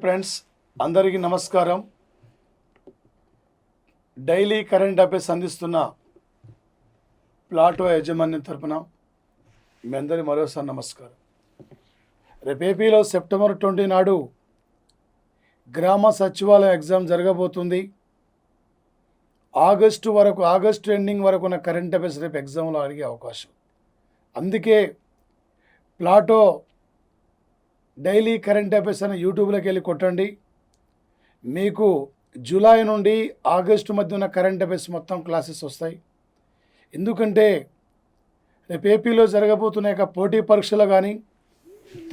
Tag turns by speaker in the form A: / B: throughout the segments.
A: Friends, అందరికీ నమస్కారం. Daily current affairs అందిస్తున్న ప్లాటో యాజమాన్యం తరపున మీ అందరి మరోసారి నమస్కారం. రేపు ఏపీలో సెప్టెంబర్ 20 నాడు గ్రామ సచివాలయ ఎగ్జామ్ జరగబోతుంది. ఆగస్టు ఎండింగ్ వరకు ఉన్న కరెంట్ అఫైర్స్ రేపు ఎగ్జామ్లో అడిగే అవకాశం. అందుకే ప్లాటో డైలీ కరెంట్ అఫైర్స్ అని యూట్యూబ్లోకి వెళ్ళి కొట్టండి. మీకు జూలై నుండి ఆగస్టు మధ్య ఉన్న కరెంట్ అఫైర్స్ మొత్తం క్లాసెస్ వస్తాయి. ఎందుకంటే రేపు ఏపీలో జరగబోతున్న పోటీ పరీక్షలు కానీ,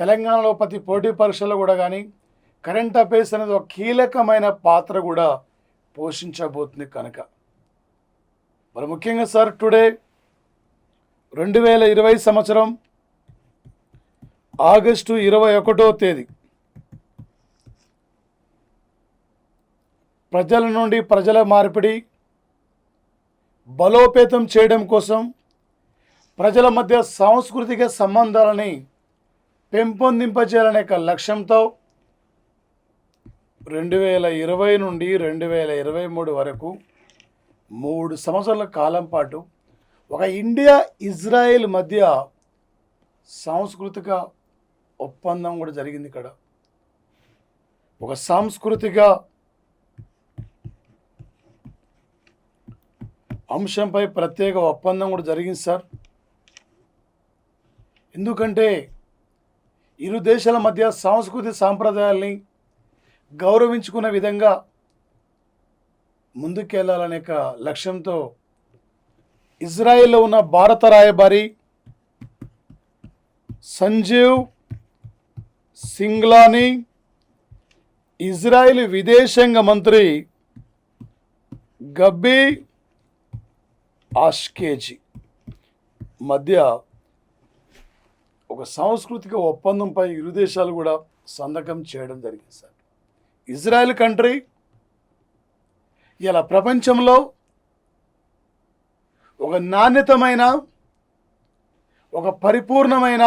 A: తెలంగాణలో ప్రతి పోటీ పరీక్షలు కూడా కానీ కరెంట్ అఫైర్స్ అనేది ఒక కీలకమైన పాత్ర కూడా పోషించబోతుంది. కనుక మరి ముఖ్యంగా సార్, టుడే 2020 సంవత్సరం ఆగస్టు 21వ తేదీ ప్రజల నుండి ప్రజల మార్పిడి బలోపేతం చేయడం కోసం, ప్రజల మధ్య సాంస్కృతిక సంబంధాలని పెంపొందింపజేయాలనే లక్ష్యంతో 2020 నుండి 2023 వరకు 3 సంవత్సరాల కాలం పాటు ఒక ఇండియా ఇజ్రాయెల్ మధ్య సాంస్కృతిక ఒప్పందం కూడా జరిగింది. ఇక్కడ ఒక సాంస్కృతిక అంశంపై ప్రత్యేక ఒప్పందం కూడా జరిగింది సార్. ఎందుకంటే ఇరు దేశాల మధ్య సాంస్కృతిక సాంప్రదాయాల్ని గౌరవించుకునే విధంగా ముందుకెళ్లాలనే లక్ష్యంతో ఇజ్రాయెల్లో ఉన్న భారత రాయబారి సంజీవ్ సింగ్లాని, ఇజ్రాయెల్ విదేశాంగ మంత్రి గబ్బీ ఆష్కేజీ మధ్య ఒక సాంస్కృతిక ఒప్పందంపై ఇరు దేశాలు కూడా సంతకం చేయడం జరిగింది సార్. ఇజ్రాయెల్ కంట్రీ ఇలా ప్రపంచంలో ఒక నాణ్యతమైన, ఒక పరిపూర్ణమైన,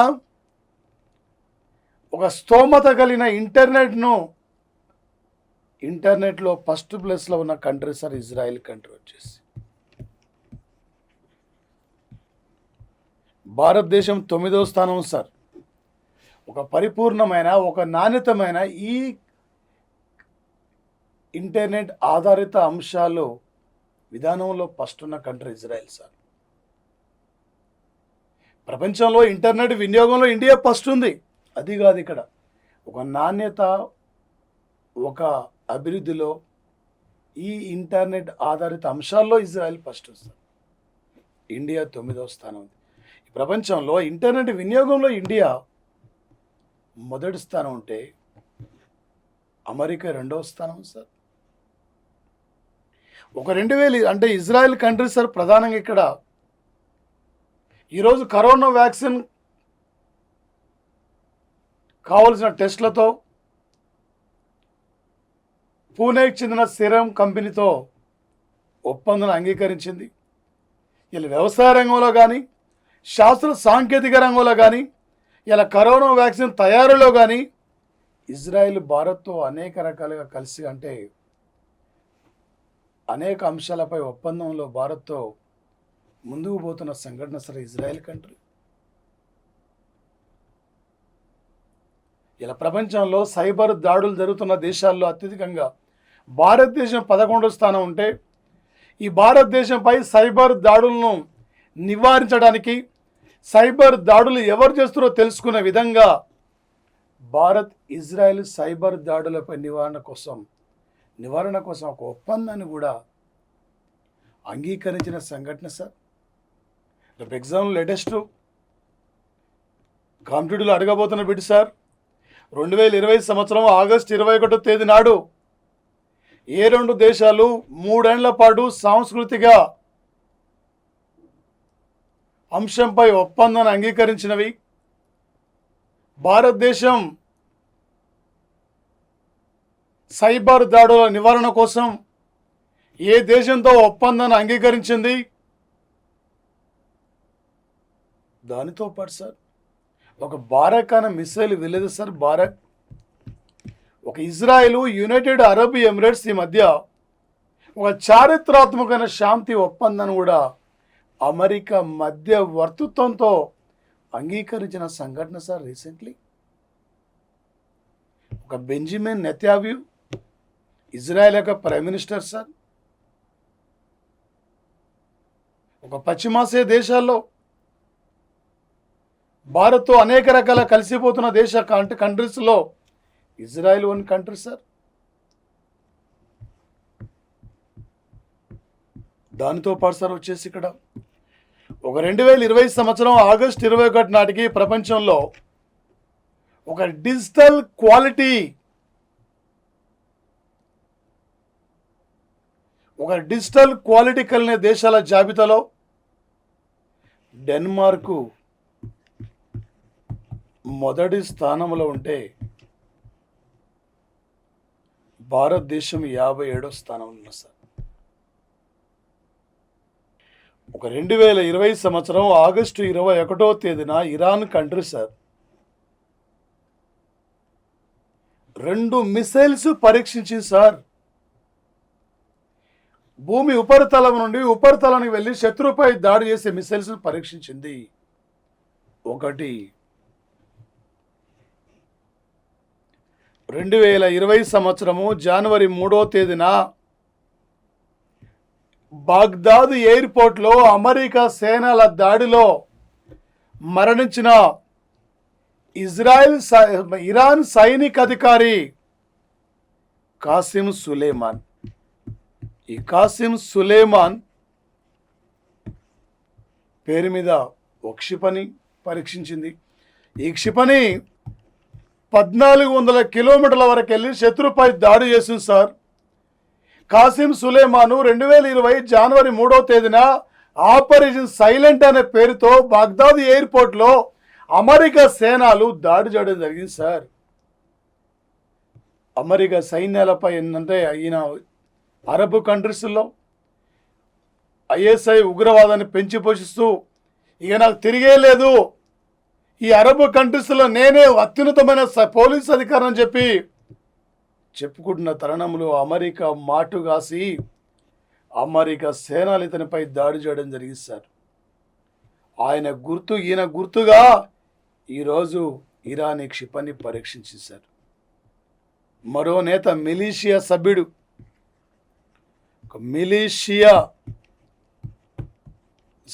A: ఒక స్తోమత కలిగిన ఇంటర్నెట్లో ఫస్ట్ ప్లేస్లో ఉన్న కంట్రీ సార్ ఇజ్రాయెల్ కంట్రీ వచ్చేసి. భారతదేశం 9వ స్థానం సార్. ఒక పరిపూర్ణమైన, ఒక నాణ్యతమైన ఈ ఇంటర్నెట్ ఆధారిత అంశాలు విధానంలో ఫస్ట్ ఉన్న కంట్రీ ఇజ్రాయెల్ సార్. ప్రపంచంలో ఇంటర్నెట్ వినియోగంలో ఇండియా ఫస్ట్ ఉంది. అది కాదు, ఇక్కడ ఒక నాణ్యత, ఒక అభివృద్ధిలో ఈ ఇంటర్నెట్ ఆధారిత అంశాల్లో ఇజ్రాయెల్ ఫస్ట్ వస్తుంది. ఇండియా 9వ స్థానం ఉంది. ప్రపంచంలో ఇంటర్నెట్ వినియోగంలో ఇండియా మొదటి స్థానం ఉంటే అమెరికా 2వ స్థానం సార్. ఒక 2000 అంటే ఇజ్రాయెల్ కంట్రీ సార్ ప్రధానంగా ఇక్కడ ఈరోజు కరోనా వ్యాక్సిన్ కావలసిన టెస్టులతో పూణేకి చెందిన సిరం కంపెనీతో ఒప్పందం అంగీకరించింది. ఇలా వ్యవసాయ రంగంలో కానీ, శాస్త్ర సాంకేతిక రంగంలో కానీ, ఇలా కరోనా వ్యాక్సిన్ తయారీలో కానీ ఇజ్రాయెల్ భారత్తో అనేక రకాలుగా కలిసి, అంటే అనేక అంశాలపై ఒప్పందంలో భారత్తో ముందుకు పోతున్న సంఘటన సార్ ఇజ్రాయెల్ కంట్రీ. ఇలా ప్రపంచంలో సైబర్ దాడులు జరుగుతున్న దేశాల్లో అత్యధికంగా భారతదేశం 11వ స్థానం ఉంటే, ఈ భారతదేశంపై సైబర్ దాడులను నివారించడానికి, సైబర్ దాడులు ఎవరు చేస్తున్నారో తెలుసుకునే విధంగా భారత్ ఇజ్రాయెల్ సైబర్ దాడులపై నివారణ కోసం ఒక ఒప్పందాన్ని కూడా అంగీకరించిన సంఘటన సార్. రేపు ఎగ్జామ్ లేటెస్ట్ కాంపిటేటివ్లో అడగబోతున్న బిడ్డ సార్, 2020 సంవత్సరం ఆగస్టు 21వ తేదీ నాడు ఏ 2 దేశాలు 3 ఏళ్ల పాటు సాంస్కృతిక అంశంపై ఒప్పందాన్ని అంగీకరించినవి? భారతదేశం సైబర్ దాడుల నివారణ కోసం ఏ దేశంతో ఒప్పందాన్ని అంగీకరించింది? దానితో పాటు సార్ ఒక బారక్ అనే మిసైల్ వెళ్ళేది సార్. బారక్ ఒక ఇజ్రాయెల్, యునైటెడ్ అరబ్ ఎమిరేట్స్ ఈ మధ్య ఒక చారిత్రాత్మకమైన శాంతి ఒప్పందాన్ని కూడా అమెరికా మధ్యవర్తిత్వంతో అంగీకరించిన సంఘటన సార్ రీసెంట్లీ. ఒక బెంజమిన్ నెతన్యాహు ఇజ్రాయెల్ యొక్క ప్రైమ్ మినిస్టర్ సార్, ఒక పశ్చిమాసియా దేశాల్లో భారత్తో అనేక రకాల కలిసిపోతున్న కంట్రీస్లో ఇజ్రాయెల్ వన్ కంట్రీ సార్. దానితో పాటు సార్ వచ్చేసి ఇక్కడ ఒక 2020 సంవత్సరం ఆగస్టు 21 నాటికి ప్రపంచంలో ఒక డిజిటల్ క్వాలిటీ కలిగిన దేశాల జాబితాలో డెన్మార్కు మొదటి స్థానంలో ఉంటే భారతదేశం 57వ స్థానంలో ఉంది సార్. ఒక 2020 సంవత్సరం ఆగస్టు 21వ తేదీన ఇరాన్ కంట్రీ సార్ 2 మిసైల్స్ పరీక్షించింది సార్. భూమి ఉపరితలం నుండి ఉపరితలానికి వెళ్ళి శత్రువుపై దాడి చేసే మిసైల్స్ పరీక్షించింది. ఒకటి 2020 సంవత్సరము జనవరి 3వ తేదీన బాగ్దాద్ ఎయిర్పోర్ట్లో అమెరికా సేనల దాడిలో మరణించిన ఇరాన్ సైనిక అధికారి కాసిం సులేమాన్. ఈ కాసిం సులేమాన్ పేరు మీద ఒక క్షిపణి పరీక్షించింది. ఈ క్షిపణి 1400 కిలోమీటర్ల వరకు వెళ్ళి శత్రుపై దాడి చేసింది సార్. కాసిం సులేమాను 2020 జనవరి 3వ తేదీన ఆపరేషన్ సైలెంట్ అనే పేరుతో బాగ్దాద్ ఎయిర్పోర్ట్లో అమెరికా సేనలు దాడి చేయడం జరిగింది సార్. అమెరికా సైన్యాలపై ఏంటంటే ఈయన అరబ్ కంట్రీస్లో ఐఎస్ఐ ఉగ్రవాదాన్ని పెంచి పోషిస్తూ ఇక నాకు తిరిగే లేదు, ఈ అరబ్ కంట్రీస్లో నేనే అత్యున్నతమైన పోలీస్ అధికారి అని చెప్పి చెప్పుకుంటున్న తరుణంలో అమెరికా మాటుగాసి అమెరికా సేనలు ఇతనిపై దాడి చేయడం జరిగింది సార్. ఈయన గుర్తుగా ఈరోజు ఇరానీ క్షిపణి పరీక్షించింది సార్. మరో నేత మిలీషియా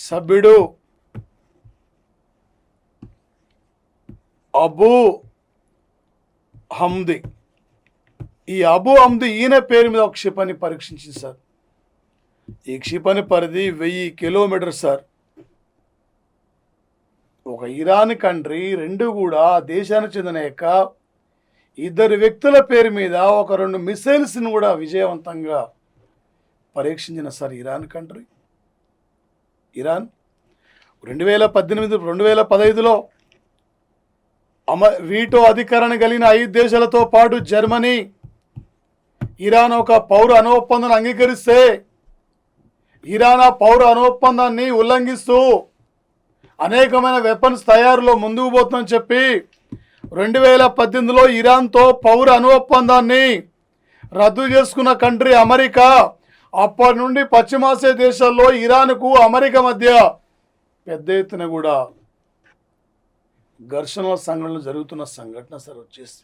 A: సభ్యుడు అబూ హమ్దీ, ఈ అబూ హమ్దీ ఈయన పేరు మీద ఒక క్షిపణి పరీక్షించింది సార్. ఈ క్షిపణి పరిధి 1000 కిలోమీటర్ సార్. ఒక ఇరాన్ కంట్రీ, రెండు కూడా దేశానికి చెందిన యొక్క ఇద్దరు వ్యక్తుల పేరు మీద ఒక 2 మిసైల్స్ని కూడా విజయవంతంగా పరీక్షించిన సార్ ఇరాన్ కంట్రీ. ఇరాన్ 2015లో వీటో అధికారాన్ని కలిగిన 5 దేశాలతో పాటు జర్మనీ, ఇరాన్ ఒక పౌర అణు ఒప్పందాన్ని అంగీకరిస్తే ఇరాన్ ఆ పౌర అణు ఒప్పందాన్ని ఉల్లంఘిస్తూ అనేకమైన వెపన్స్ తయారులో ముందుకు పోతుందని చెప్పి 2018లో ఇరాన్తో పౌర అణు ఒప్పందాన్ని రద్దు చేసుకున్న కంట్రీ అమెరికా. అప్పటి నుండి పశ్చిమాసియా దేశాల్లో ఇరాన్కు అమెరికా మధ్య పెద్ద ఎత్తున కూడా ఘర్షణల సంఘటనలు జరుగుతున్న సంఘటన సార్ వచ్చేసి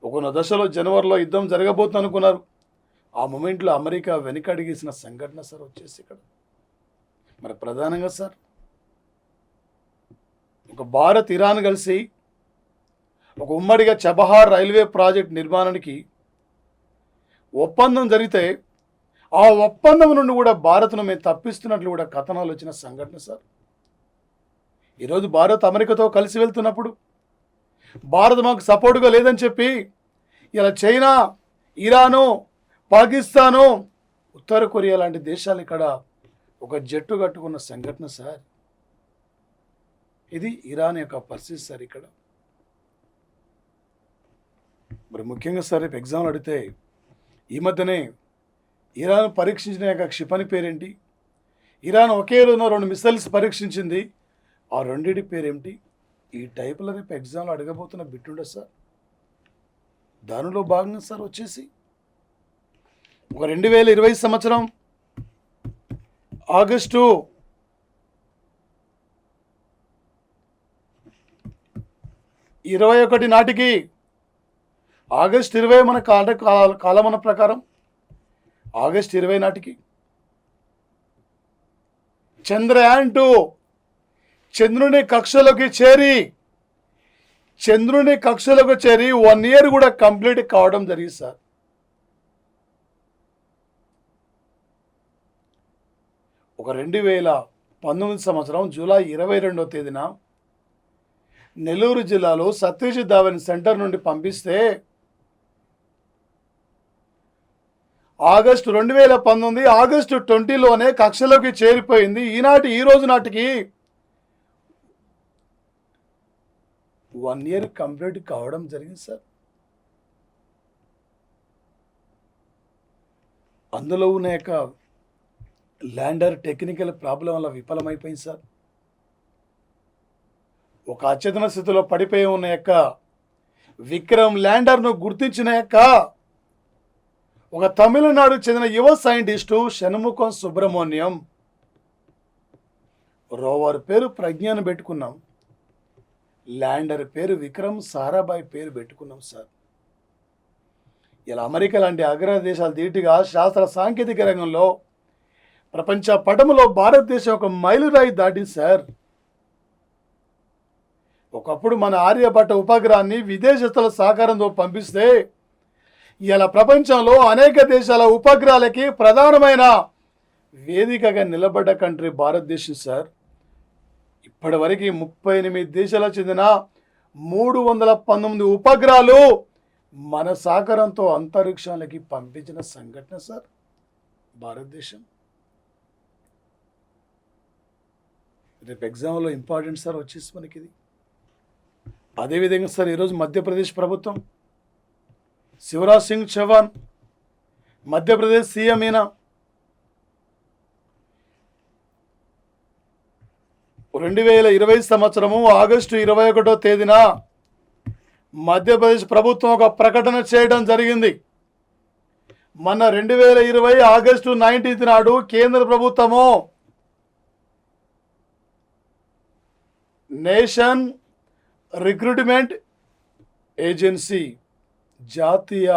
A: ఒక దశలో జనవరిలో యుద్ధం జరగబోతుంది అనుకున్నారు. ఆ మూమెంట్లో అమెరికా వెనుకడిగేసిన సంఘటన సార్ వచ్చేసి ఇక్కడ. మరి ప్రధానంగా సార్ ఒక భారత్, ఇరాన్ కలిసి ఒక ఉమ్మడిగా చబహార్ రైల్వే ప్రాజెక్ట్ నిర్మాణానికి ఒప్పందం జరిగితే ఆ ఒప్పందం నుండి కూడా భారత్ను మేము తప్పిస్తున్నట్లు కూడా కథనాలు వచ్చిన సంఘటన సార్. ఈరోజు భారత్ అమెరికాతో కలిసి వెళ్తున్నప్పుడు భారత్ మాకు సపోర్టుగా లేదని చెప్పి ఇలా చైనా, ఇరాను, పాకిస్తాను, ఉత్తర కొరియా లాంటి దేశాలు ఇక్కడ ఒక జట్టు కట్టుకున్న సంఘటన సార్. ఇది ఇరాన్ యొక్క పరిస్థితి సార్ ఇక్కడ. మరి ముఖ్యంగా సార్ రేపు ఎగ్జామ్లు అడిగితే ఈ మధ్యనే ఇరాన్ పరీక్షించిన యొక్క క్షిపణి పేరేంటి, ఇరాన్ ఒకే రోజున 2 మిసైల్స్ పరీక్షించింది, ఆ రెండింటి పేరేమిటి, ఈ టైపులో రేపు ఎగ్జామ్లో అడగబోతున్న బిట్టుండే సార్. దానిలో భాగంగా సార్ వచ్చేసి ఒక 2020 సంవత్సరం ఆగస్టు 21 నాటికి, ఆగస్టు 20 మన కాలమాన ప్రకారం ఆగస్టు 20 నాటికి చంద్రయాన్-2 చంద్రుని కక్షలోకి చేరి 1 ఇయర్ కూడా కంప్లీట్ కావడం జరిగింది సార్. ఒక 2019 సంవత్సరం జూలై 22వ తేదీన నెల్లూరు జిల్లాలో సత్యజిత్ ధావన్ సెంటర్ నుండి పంపిస్తే ఆగస్టు 2019 ఆగస్టు 20లోనే కక్షలోకి చేరిపోయింది. ఈ రోజు నాటికి 1 ఇయర్ కంప్లీట్ కావడం జరిగింది సార్. అందులో ఉన్న యొక్క ల్యాండర్ టెక్నికల్ ప్రాబ్లం వల్ల విఫలమైపోయింది సార్. ఒక అచేతన స్థితిలో పడిపోయి ఉన్న యొక్క విక్రమ్ ల్యాండర్ను గుర్తించిన యొక్క ఒక తమిళనాడుకు చెందిన యువ సైంటిస్టు షణ్ముఖం సుబ్రహ్మణ్యం. రోవర్ పేరు ప్రజ్ఞను పెట్టుకున్నాం, ల్యాండర్ పేరు విక్రమ్ సారాభాయ్ పేరు పెట్టుకున్నాం సార్. ఇలా అమెరికా లాంటి అగ్రదేశాలు ధీటుగా శాస్త్ర సాంకేతిక రంగంలో ప్రపంచ పటములో భారతదేశం ఒక మైలురాయి దాటింది సార్. ఒకప్పుడు మన ఆర్యభట్ట ఉపగ్రహాన్ని విదేశస్తుల సహకారంతో పంపిస్తే ఇలా ప్రపంచంలో అనేక దేశాల ఉపగ్రహాలకి ప్రధానమైన వేదికగా నిలబడ్డ కంట్రీ భారతదేశం సార్. ఇప్పటివరకు 38 దేశాలకు చెందిన 319 ఉపగ్రహాలు మన సహకారంతో అంతరిక్షాలకి పంపించిన సంఘటన సార్ భారతదేశం. రేపు ఎగ్జామ్లో ఇంపార్టెంట్ సార్ వచ్చేసి మనకి ఇది. అదేవిధంగా సార్ ఈరోజు మధ్యప్రదేశ్ ప్రభుత్వం శివరాజ్ సింగ్ చౌహాన్ మధ్యప్రదేశ్ సీఎం ఈయన 2020 సంవత్సరము ఆగస్టు 21వ తేదీన మధ్యప్రదేశ్ ప్రభుత్వం ఒక ప్రకటన చేయడం జరిగింది. మన 2020 ఆగస్టు 19 నాడు కేంద్ర ప్రభుత్వము నేషన్ రిక్రూట్మెంట్ ఏజెన్సీ జాతీయ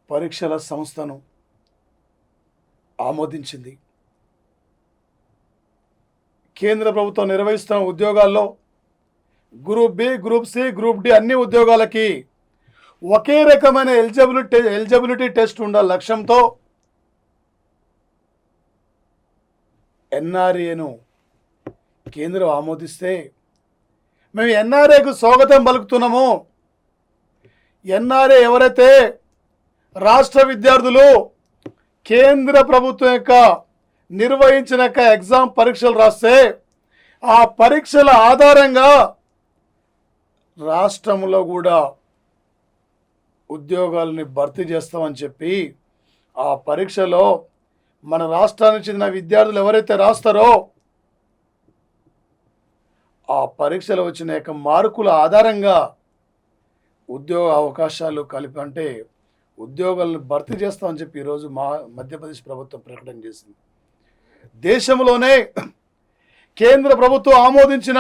A: పరీక్షల సంస్థను ఆమోదించింది. కేంద్ర ప్రభుత్వం నిర్వహిస్తున్న ఉద్యోగాల్లో group B, group C, group D అన్ని ఉద్యోగాలకి ఒకే రకమైన ఎలిజిబిలిటీ టెస్ట్ ఉండాలి లక్ష్యంతో ఎన్ఆర్ఏను కేంద్రం ఆమోదిస్తే మేము ఎన్ఆర్ఏకు స్వాగతం పలుకుతున్నాము. ఎన్ఆర్ఏ ఎవరైతే రాష్ట్ర విద్యార్థులు కేంద్ర ప్రభుత్వం యొక్క నిర్వహించిన ఎగ్జామ్ పరీక్షలు రాస్తే ఆ పరీక్షల ఆధారంగా రాష్ట్రంలో కూడా ఉద్యోగాలని భర్తీ చేస్తామని చెప్పి ఆ పరీక్షలో మన రాష్ట్రానికి చెందిన విద్యార్థులు ఎవరైతే రాస్తారో ఆ పరీక్షలో వచ్చిన యొక్క మార్కుల ఆధారంగా ఉద్యోగ అవకాశాలు కలిపి అంటే ఉద్యోగాలను భర్తీ చేస్తామని చెప్పి ఈరోజు మధ్యప్రదేశ్ ప్రభుత్వం ప్రకటన చేసింది. దేశంలోనే కేంద్ర ప్రభుత్వం ఆమోదించిన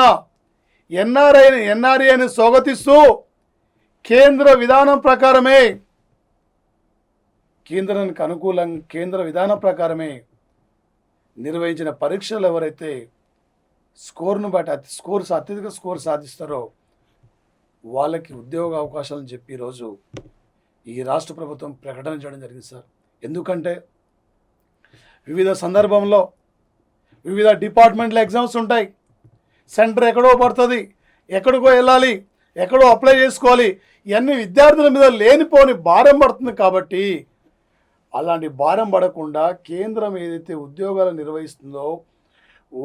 A: ఎన్ఆర్ఏని స్వాగతిస్తూ కేంద్ర విధానం ప్రకారమే కేంద్రానికి అనుకూలంగా కేంద్ర విధానం ప్రకారమే నిర్వహించిన పరీక్షలు ఎవరైతే స్కోర్ను బట్టి అత్యధిక స్కోర్ సాధిస్తారో వాళ్ళకి ఉద్యోగ అవకాశాలను చెప్పి ఈరోజు ఈ రాష్ట్ర ప్రభుత్వం ప్రకటన చేయడం జరిగింది సార్. ఎందుకంటే వివిధ సందర్భంలో వివిధ డిపార్ట్మెంట్ల ఎగ్జామ్స్ ఉంటాయి. సెంటర్ ఎక్కడో పడుతుంది, ఎక్కడికో వెళ్ళాలి, ఎక్కడో అప్లై చేసుకోవాలి. ఇవన్నీ విద్యార్థుల మీద లేనిపోని భారం పడుతుంది. కాబట్టి అలాంటి భారం పడకుండా కేంద్రం ఏదైతే ఉద్యోగాలు నిర్వహిస్తుందో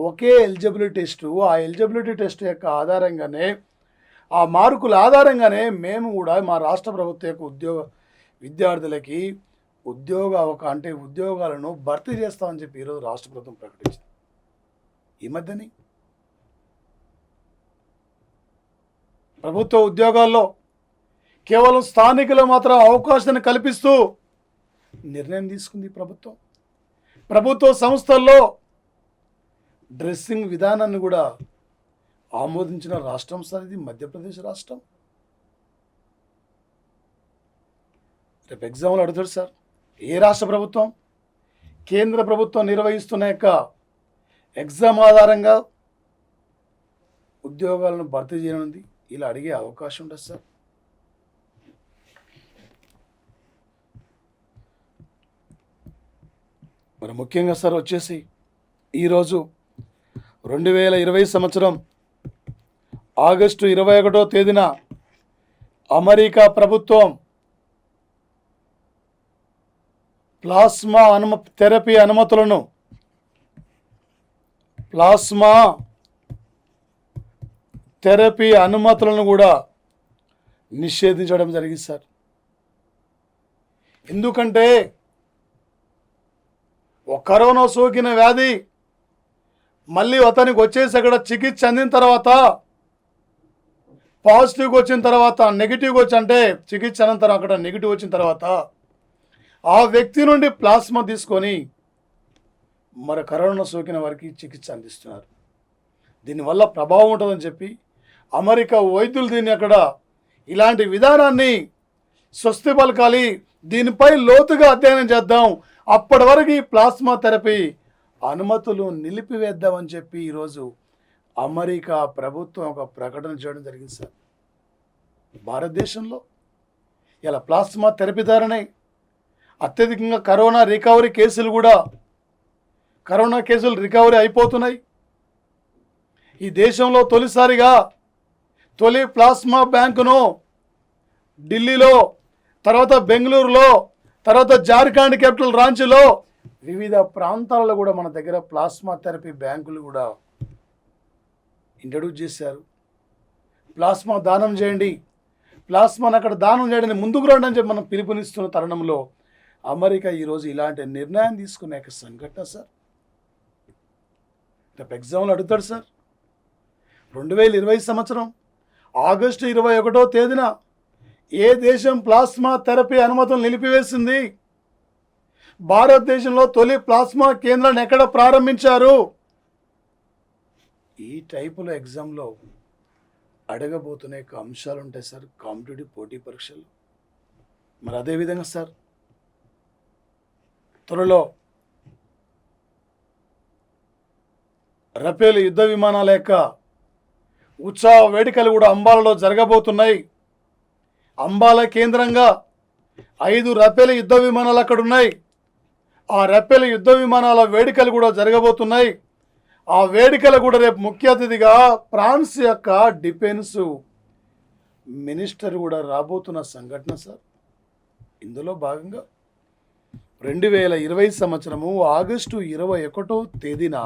A: ఒకే ఎలిజిబిలిటీ టెస్టు, ఆ ఎలిజిబిలిటీ టెస్ట్ యొక్క ఆధారంగానే ఆ మార్కుల ఆధారంగానే మేము కూడా మా రాష్ట్ర ప్రభుత్వం యొక్క విద్యార్థులకి ఉద్యోగాలను భర్తీ చేస్తామని చెప్పి ఈరోజు రాష్ట్ర ప్రభుత్వం ప్రకటించింది. ఈ మధ్యని ప్రభుత్వ ఉద్యోగాల్లో కేవలం స్థానికులు మాత్రం అవకాశాన్ని కల్పిస్తూ నిర్ణయం తీసుకుంది ప్రభుత్వం. ప్రభుత్వ సంస్థల్లో డ్రెస్సింగ్ విధానాన్ని కూడా ఆమోదించిన రాష్ట్రం సార్ ఇది మధ్యప్రదేశ్ రాష్ట్రం. రేపు ఎగ్జామ్లు అడుగుతారు సార్, ఏ రాష్ట్ర ప్రభుత్వం కేంద్ర ప్రభుత్వం నిర్వహిస్తున్న యొక్క ఎగ్జామ్ ఆధారంగా ఉద్యోగాలను భర్తీ చేయనుంది, ఇలా అడిగే అవకాశం ఉంటుంది సార్. మరి ముఖ్యంగా సార్ వచ్చేసి ఈరోజు 2020 సంవత్సరం ఆగస్టు 21వ తేదీన అమెరికా ప్రభుత్వం ప్లాస్మా థెరపీ అనుమతులను కూడా నిషేధించడం జరిగింది సార్. ఎందుకంటే కరోనా సోకిన వ్యాధి మళ్ళీ అతనికి వచ్చేసి అక్కడ చికిత్స అందిన తర్వాత పాజిటివ్గా వచ్చిన తర్వాత నెగిటివ్గా వచ్చి, అంటే చికిత్స అనంతరం అక్కడ నెగిటివ్ వచ్చిన తర్వాత ఆ వ్యక్తి నుండి ప్లాస్మా తీసుకొని మరి కరోనా సోకిన వారికి చికిత్స అందిస్తున్నారు. దీనివల్ల ప్రభావం ఉంటుందని చెప్పి అమెరికా వైద్యులు దీన్ని అక్కడ ఇలాంటి విధానాన్ని స్వస్తి పలకాలి, దీనిపై లోతుగా అధ్యయనం చేద్దాం, అప్పటి వరకు ఈ ప్లాస్మా థెరపీ అనుమతులు నిలిపివేద్దామని చెప్పి ఈరోజు అమెరికా ప్రభుత్వం ఒక ప్రకటన చేయడం జరిగింది సార్. భారతదేశంలో ఇలా ప్లాస్మా థెరపీ ద్వారానే అత్యధికంగా కరోనా కేసులు రికవరీ అయిపోతున్నాయి. ఈ దేశంలో తొలి ప్లాస్మా బ్యాంకును ఢిల్లీలో, తర్వాత బెంగళూరులో, తర్వాత జార్ఖండ్ క్యాపిటల్ రాంచీలో వివిధ ప్రాంతాలలో కూడా మన దగ్గర ప్లాస్మా థెరపీ బ్యాంకులు కూడా ఇంట్రడ్యూస్ చేశారు. ప్లాస్మా దానం చేయండి, ప్లాస్మాను అక్కడ దానం చేయడానికి ముందుకు రండి అని చెప్పి మనం పిలుపునిస్తున్న తరుణంలో అమెరికా ఈరోజు ఇలాంటి నిర్ణయం తీసుకునే సంఘటన సార్. రేపు ఎగ్జామ్లు అడుగుతాడు సార్. 2020 సంవత్సరం ఆగస్టు 21వ తేదీన ఏ దేశం ప్లాస్మా థెరపీ అనుమతులు నిలిపివేసింది? భారతదేశంలో తొలి ప్లాస్మా కేంద్రాన్ని ఎక్కడ ప్రారంభించారు? ఈ టైపులో ఎగ్జామ్లో అడగబోతున్న యొక్క అంశాలు ఉంటాయి సార్ కాంపిటేటివ్ పోటీ పరీక్షలు. మరి అదేవిధంగా సార్ త్వరలో రఫేల్ యుద్ధ విమానాల యొక్క ఉత్సవ వేడుకలు కూడా అంబాలలో జరగబోతున్నాయి. అంబాల కేంద్రంగా 5 రఫేల్ యుద్ధ విమానాలు అక్కడ ఉన్నాయి. ఆ రఫేల్ యుద్ధ విమానాల వేడుకలు కూడా జరగబోతున్నాయి. ఆ వేడుకలు కూడా రేపు ముఖ్య అతిథిగా ఫ్రాన్స్ యొక్క డిఫెన్స్ మినిస్టర్ కూడా రాబోతున్న సంఘటన సార్. ఇందులో భాగంగా 2020 సంవత్సరము ఆగస్టు 21వ తేదీన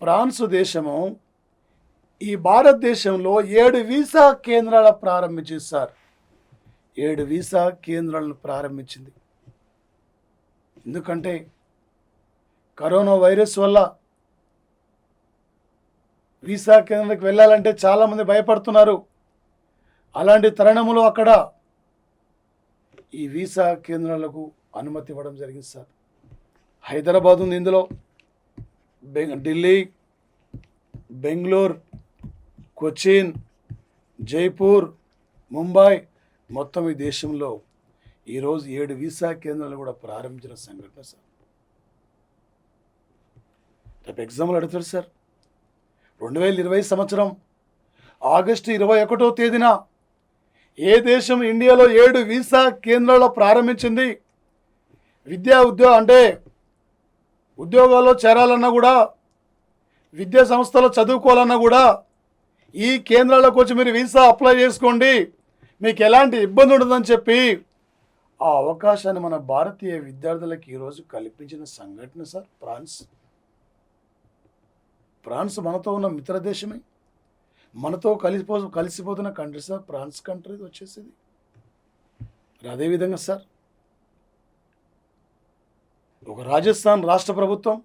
A: ఫ్రాన్స్ దేశము ఈ భారతదేశంలో 7 వీసా కేంద్రాలు ప్రారంభించింది సార్. 7 వీసా కేంద్రాలను ప్రారంభించింది. ఎందుకంటే కరోనా వైరస్ వల్ల వీసా కేంద్రానికి వెళ్ళాలంటే చాలామంది భయపడుతున్నారు. అలాంటి తరుణంలో అక్కడ ఈ వీసా కేంద్రాలకు అనుమతి ఇవ్వడం జరిగింది సార్. హైదరాబాద్ ఉంది ఇందులో, ఢిల్లీ, బెంగళూరు, కొచ్చిన్, జైపూర్, ముంబై, మొత్తం ఈ దేశంలో ఈరోజు 7 వీసా కేంద్రాలు కూడా ప్రారంభించిన సంఘటన సార్. రేపు ఎగ్జామ్లు అడుగుతారు సార్. 2020 సంవత్సరం ఆగస్టు 21వ తేదీన ఏ దేశం ఇండియాలో 7 వీసా కేంద్రాలు ప్రారంభించింది? ఉద్యోగాల్లో చేరాలన్నా కూడా, విద్యా సంస్థలో చదువుకోవాలన్నా కూడా ఈ కేంద్రాలకు వచ్చి మీరు వీసా అప్లై చేసుకోండి, మీకు ఎలాంటి ఇబ్బంది ఉండదని చెప్పి ఆ అవకాశాన్ని మన భారతీయ విద్యార్థులకు ఈరోజు కల్పించిన సంఘటన సార్. ఫ్రాన్స్ మనతో ఉన్న మిత్ర దేశమే, మనతో కలిసిపోతున్న కంట్రీ సార్ ఫ్రాన్స్ కంట్రీ వచ్చేసింది. అదేవిధంగా సార్ ఒక రాజస్థాన్ రాష్ట్ర ప్రభుత్వం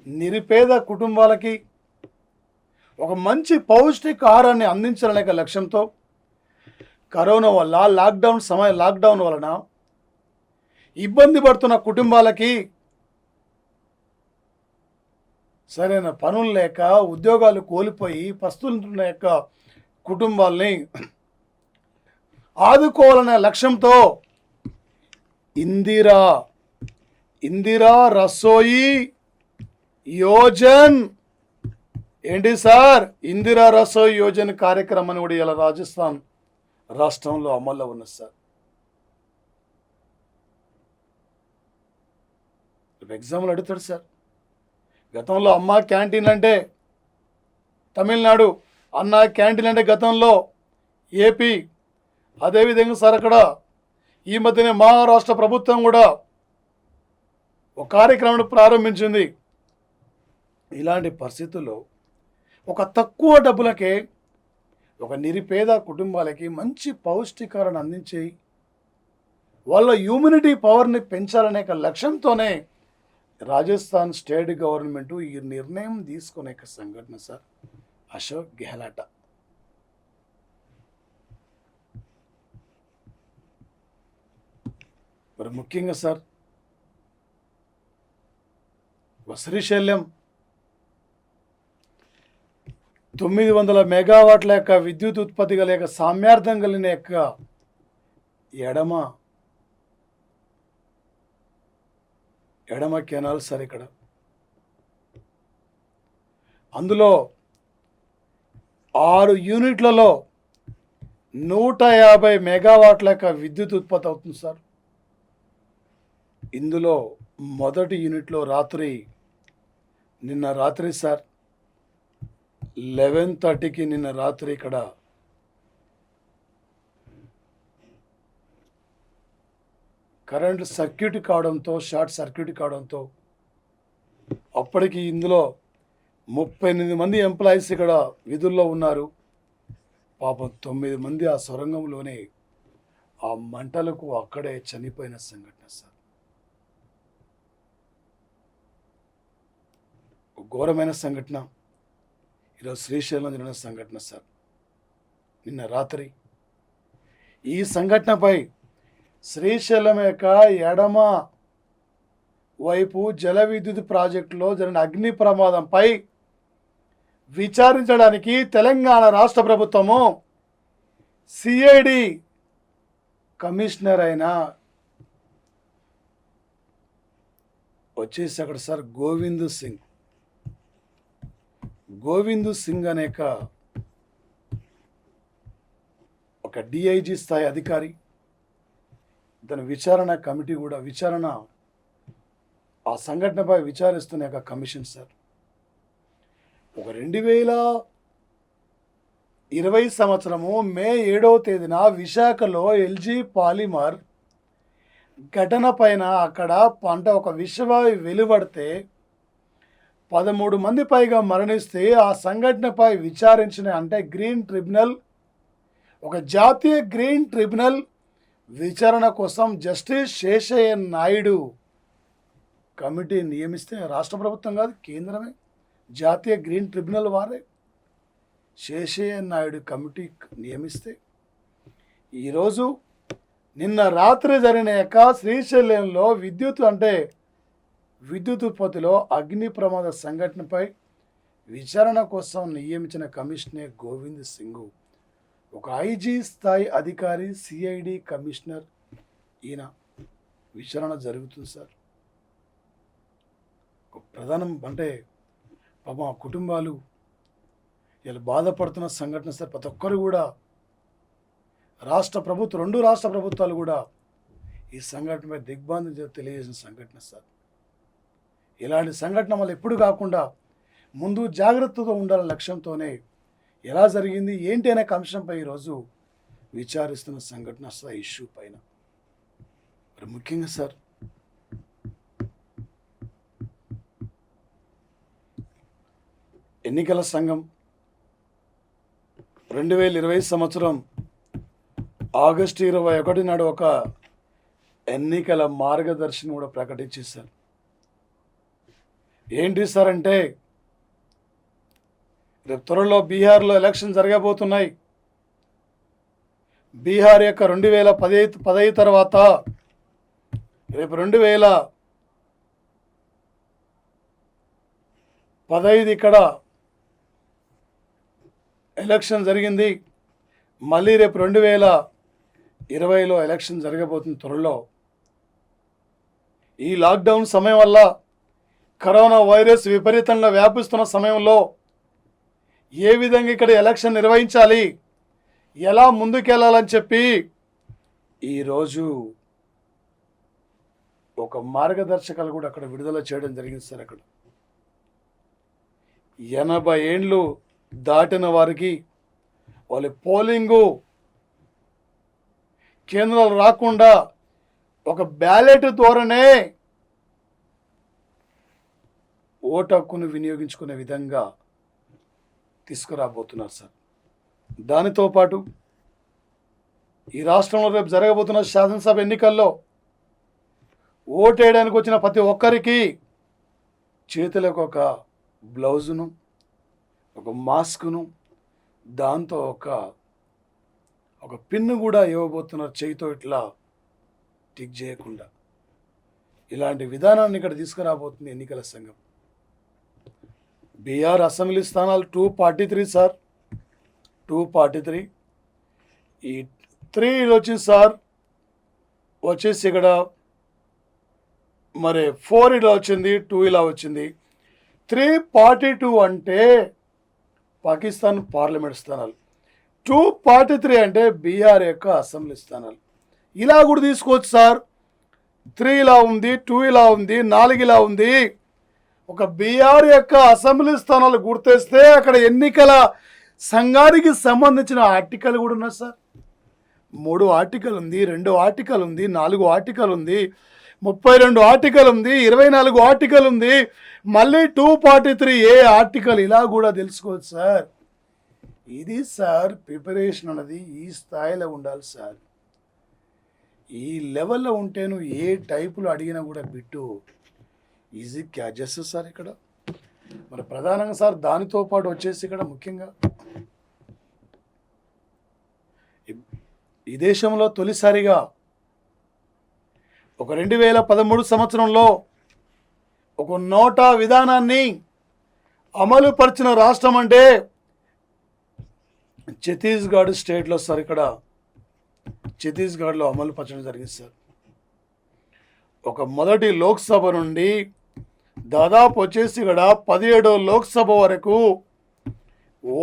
A: నిరుపేద కుటుంబాలకి ఒక మంచి పౌష్టికాహారాన్ని అందించాలనే లక్ష్యంతో కరోనా వల్ల లాక్డౌన్ వలన ఇబ్బంది పడుతున్న కుటుంబాలకి సరైన పనులు లేక ఉద్యోగాలు కోల్పోయి పస్తులుంటున్న యొక్క కుటుంబాల్ని ఆదుకోవాలనే లక్ష్యంతో ఇందిరా రసోయి యోజన్ ఏంటి సార్, ఇందిరా రసోయి యోజన కార్యక్రమాన్ని కూడా ఇలా రాజస్థాన్ రాష్ట్రంలో అమల్లో ఉన్నది సార్. ఎగ్జామ్లు అడుగుతాడు సార్. గతంలో అమ్మ క్యాంటీన్ అంటే తమిళనాడు, అన్న క్యాంటీన్ అంటే గతంలో ఏపీ, అదేవిధంగా సార్ అక్కడ ఈ మధ్యనే మహారాష్ట్ర ప్రభుత్వం కూడా ఒక కార్యక్రమాన్ని ప్రారంభించింది. ఇలాంటి పరిస్థితుల్లో ఒక తక్కువ డబ్బులకే ఒక నిరుపేద కుటుంబాలకి మంచి పౌష్టికారాన్ని అందించి వాళ్ళ ఇమ్యూనిటీ పవర్ని పెంచాలనే లక్ష్యంతోనే రాజస్థాన్ స్టేట్ గవర్నమెంట్ ఈ నిర్ణయం తీసుకునే సంఘటన సార్ అశోక్ గెహ్లాట్. మరి ముఖ్యంగా సార్ శ్రీశైలం 900 మెగావాట్ల యొక్క విద్యుత్ ఉత్పత్తి గల యొక్క సామర్థ్యం కలిగిన యొక్క ఎడమ కెనాల్ సార్. ఇక్కడ అందులో 6 యూనిట్లలో 150 మెగావాట్ల యొక్క విద్యుత్ ఉత్పత్తి అవుతుంది సార్. ఇందులో మొదటి యూనిట్లో నిన్న రాత్రి సార్ 11:30కి నిన్న రాత్రి ఇక్కడ కరెంట్ షార్ట్ సర్క్యూట్ కావడంతో అప్పటికి ఇందులో 38 మంది ఎంప్లాయీస్ ఇక్కడ విధుల్లో ఉన్నారు. పాపం 9 మంది ఆ సొరంగంలోనే ఆ మంటలకు అక్కడే చనిపోయిన సంఘటన సార్. ఘోరమైన సంఘటన. ఈరోజు శ్రీశైలం జరిగిన సంఘటన సార్ నిన్న రాత్రి. ఈ సంఘటనపై శ్రీశైలం యొక్క ఎడమ వైపు జల విద్యుత్ ప్రాజెక్టులో జరిగిన అగ్ని ప్రమాదంపై విచారించడానికి తెలంగాణ రాష్ట్ర ప్రభుత్వము సిఐడి కమిషనర్ అయిన వచ్చేసి అక్కడ సార్ గోవింద్ సింగ్ అనే ఒక డిఐజీ స్థాయి అధికారి, దాని విచారణ కమిటీ కూడా ఆ సంఘటనపై విచారిస్తున్న యొక్క కమిషన్ సార్ ఒక 2020 సంవత్సరము మే 7వ తేదీన విశాఖలో ఎల్జీ పాలిమర్ ఘటన పైన అక్కడ ఒక విషవాయు వెలువడితే 13 మంది పైగా మరణిస్తే ఆ సంఘటనపై విచారించిన ఒక జాతీయ గ్రీన్ ట్రిబ్యునల్ విచారణ కోసం జస్టిస్ శేషయ్య నాయుడు కమిటీ నియమిస్తే, రాష్ట్ర ప్రభుత్వం కాదు కేంద్రమే, జాతీయ గ్రీన్ ట్రిబ్యునల్ వారే శేషయ్య నాయుడు కమిటీ నియమిస్తే ఈరోజు నిన్న రాత్రి జరిగిన యొక్క శ్రీశైలంలో విద్యుత్ ఉత్పత్తిలో అగ్ని ప్రమాద సంఘటనపై విచారణ కోసం నియమించిన కమిషనర్ గోవింద్ సింగ్ ఒక ఐజీ స్థాయి అధికారి, సిఐడి కమిషనర్, ఈయన విచారణ జరుగుతుంది సార్. ప్రధానం పాపం ఆ కుటుంబాలు ఇలా బాధపడుతున్న సంఘటన సార్. ప్రతి ఒక్కరు కూడా రెండు రాష్ట్ర ప్రభుత్వాలు కూడా ఈ సంఘటనపై దిగ్భ్రాంతి తెలియజేసిన సంఘటన సార్. ఇలాంటి సంఘటన మళ్ళీ ఎప్పుడు కాకుండా ముందు జాగ్రత్తతో ఉండాలనే లక్ష్యంతోనే ఎలా జరిగింది ఏంటి అనే అంశంపై ఈరోజు విచారిస్తున్న సంఘటన సార్. ఇష్యూ పైన మరి ముఖ్యంగా సార్ ఎన్నికల సంఘం 2020 సంవత్సరం ఆగస్టు 21 నాడు ఒక ఎన్నికల మార్గదర్శిని కూడా ప్రకటించేశారు. ఏంటి సార్ అంటే రేపు త్వరలో బీహార్లో ఎలక్షన్ జరగబోతున్నాయి. బీహార్ యొక్క 2015 తర్వాత రేపు 2015 ఇక్కడ ఎలక్షన్ జరిగింది. మళ్ళీ రేపు 2020లో ఎలక్షన్ జరగబోతుంది త్వరలో. ఈ లాక్డౌన్ సమయం వల్ల కరోనా వైరస్ విపరీతంగా వ్యాపిస్తున్న సమయంలో ఏ విధంగా ఇక్కడ ఎలక్షన్ నిర్వహించాలి, ఎలా ముందుకెళ్ళాలని చెప్పి ఈరోజు ఒక మార్గదర్శకాలు కూడా అక్కడ విడుదల చేయడం జరిగింది సార్. అక్కడ 80 ఏండ్లు దాటిన వారికి వాళ్ళ పోలింగు కేంద్రాలు రాకుండా ఒక బ్యాలెట్ ద్వారానే ఓటు హక్కును వినియోగించుకునే విధంగా తీసుకురాబోతున్నారు సార్. దానితో పాటు ఈ రాష్ట్రంలో రేపు జరగబోతున్న శాసనసభ ఎన్నికల్లో ఓటేయడానికి వచ్చిన ప్రతి ఒక్కరికి చేతులకు ఒక బ్లౌజును, ఒక మాస్కును, దాంతో ఒక పిన్ను కూడా ఇవ్వబోతున్నారు, చేయితో ఇట్లా టిక్ చేయకుండా. ఇలాంటి విధానాన్ని ఇక్కడ తీసుకురాబోతుంది ఎన్నికల సంఘం. బీహార్ అసెంబ్లీ స్థానాలు 243 సార్, 243. ఈ 3 వచ్చింది సార్, వచ్చేసి ఇక్కడ మరి 4 ఇలా వచ్చింది, 2 ఇలా వచ్చింది. 342 అంటే పాకిస్తాన్ పార్లమెంట్ స్థానాలు, 243 అంటే బీహార్ యొక్క అసెంబ్లీ స్థానాలు. ఇలా కూడా తీసుకోవచ్చు సార్. 3 ఇలా ఉంది, 2 ఇలా ఉంది, 4 ఇలా ఉంది. ఒక బీహార్ యొక్క అసెంబ్లీ స్థానాలు గుర్తిస్తే అక్కడ ఎన్నికల సంఘానికి సంబంధించిన ఆర్టికల్ కూడా ఉన్నది సార్. 3 ఆర్టికల్ ఉంది, 2 ఆర్టికల్ ఉంది, 4 ఆర్టికల్ ఉంది, 32 ఆర్టికల్ ఉంది, 24 ఆర్టికల్ ఉంది, మళ్ళీ 243 ఏ ఆర్టికల్, ఇలా కూడా తెలుసుకోవచ్చు సార్. ఇది సార్ ప్రిపరేషన్ అన్నది ఈ స్థాయిలో ఉండాలి సార్. ఈ లెవెల్లో ఉంటే నువ్వు ఏ టైపులో అడిగినా కూడా బిట్టు ఈజీ క్యాచ్ చేస్తుంది సార్. ఇక్కడ మరి ప్రధానంగా సార్ దానితో పాటు వచ్చేసి ఇక్కడ ముఖ్యంగా ఈ దేశంలో తొలిసారిగా ఒక 2013 సంవత్సరంలో ఒక నోటా విధానాన్ని అమలు పరిచిన రాష్ట్రం అంటే ఛత్తీస్గఢ్ స్టేట్లో సార్. ఇక్కడ ఛత్తీస్గఢ్లో అమలు పరచడం జరిగింది సార్. ఒక మొదటి లోక్సభ నుండి దాదాపు వచ్చేసి ఇక్కడ 17వ లోక్సభ వరకు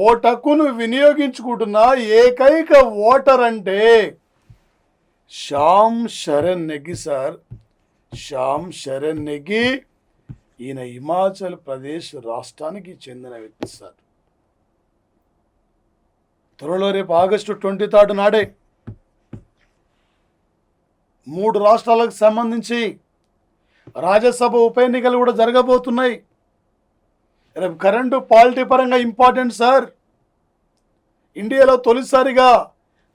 A: ఓటు హక్కును వినియోగించుకుంటున్న ఏకైక ఓటర్ అంటే శ్యామ్ శరణ్ నెగ్గి సార్. శ్యామ్ శరణ్ నెగ్గి ఈయన హిమాచల్ ప్రదేశ్ రాష్ట్రానికి చెందిన వ్యక్తి సార్. త్వరలో రేపు ఆగస్టు 23 నాడే 3 రాష్ట్రాలకు సంబంధించి రాజ్యసభ ఉప ఎన్నికలు కూడా జరగబోతున్నాయి. రేపు కరెంటు పాలిటీ పరంగా ఇంపార్టెంట్ సార్. ఇండియాలో తొలిసారిగా